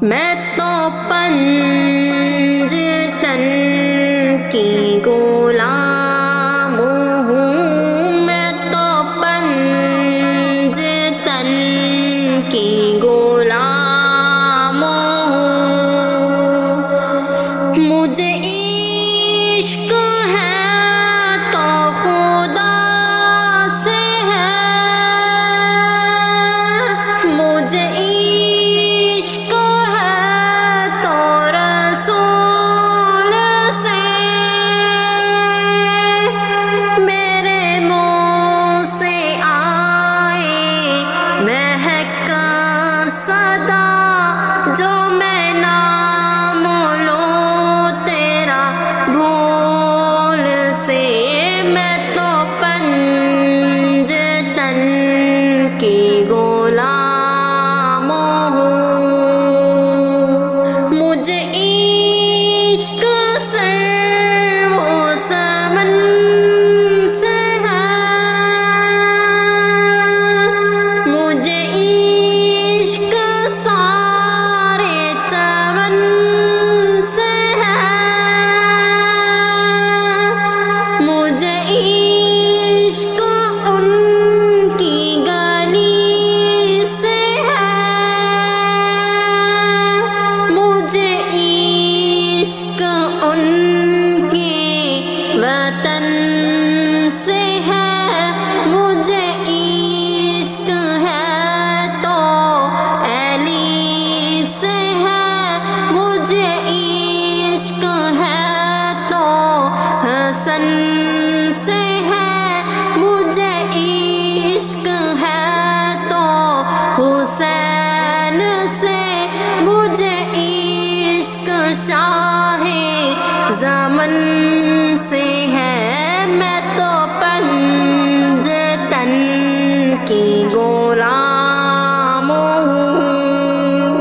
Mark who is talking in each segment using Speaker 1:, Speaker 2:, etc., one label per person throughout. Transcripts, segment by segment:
Speaker 1: میں تو پنجتن کی غلام ہوں، میں تو پنجتن کی غلام ہوں، مجھے عشق ہے تو خدا سے ہے، مجھے عشق رسول سے، میرے منہ سے آئے مہک صدا، جو میں نام لوں تیرا بھول سے، میں تو پنجتن کی غلام ہوں، مجھے عشق سر و سمن سے ہے، مجھے عشق سارے چمن سے ہے، مجھے عشق ان کی گلی سے ہے، مجھے عشق ان کے وطن سے ہے، مجھے عشق ہے تو علی سے ہے، مجھے عشق ہے تو حسن سے ہے، مجھے عشق ہے تو حسین سے، مجھے عشق شاہ زمن سے ہے، میں تو پنجتن کی غلام ہوں،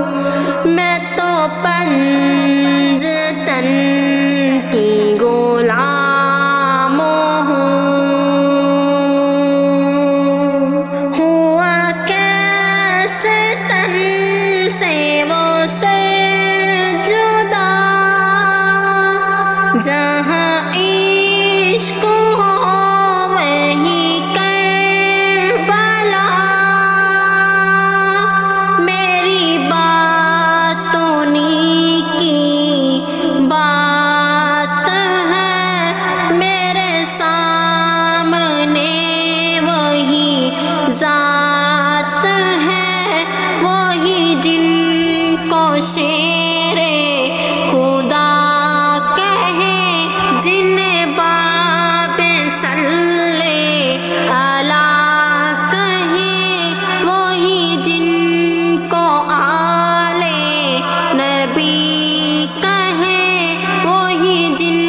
Speaker 1: میں تو پنجتن کی غلام ہوں، ہوا کیسے تن سے وہ جدا، جہاں عشق ہو وہیں کربلا، میری بات انہی کی بات ہے، میرے سامنے وہی ذات ہے، وہی جن کو شیر خدا کہے، جنہیں باب صلی اللہ کہے، وہی جن کو آل نبی کہے، وہی جن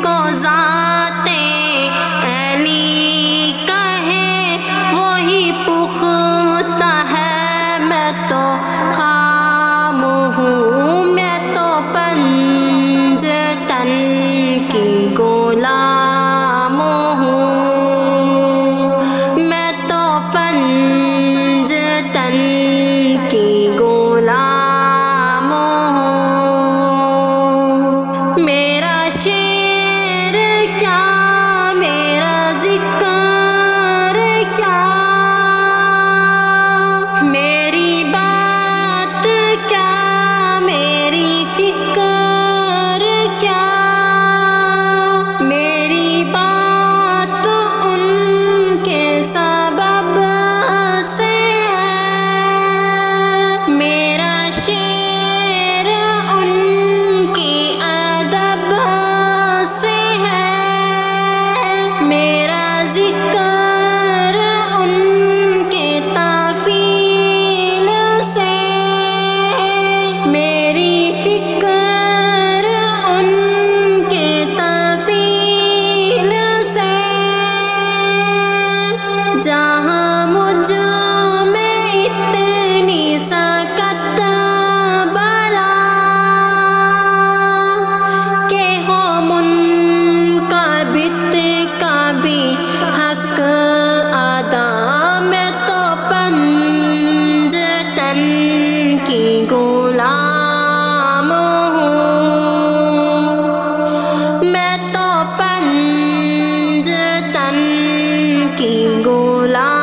Speaker 1: کو ذات علی کہے، وہی پختہ ہے، میں تو خام ہوں۔ کی غلام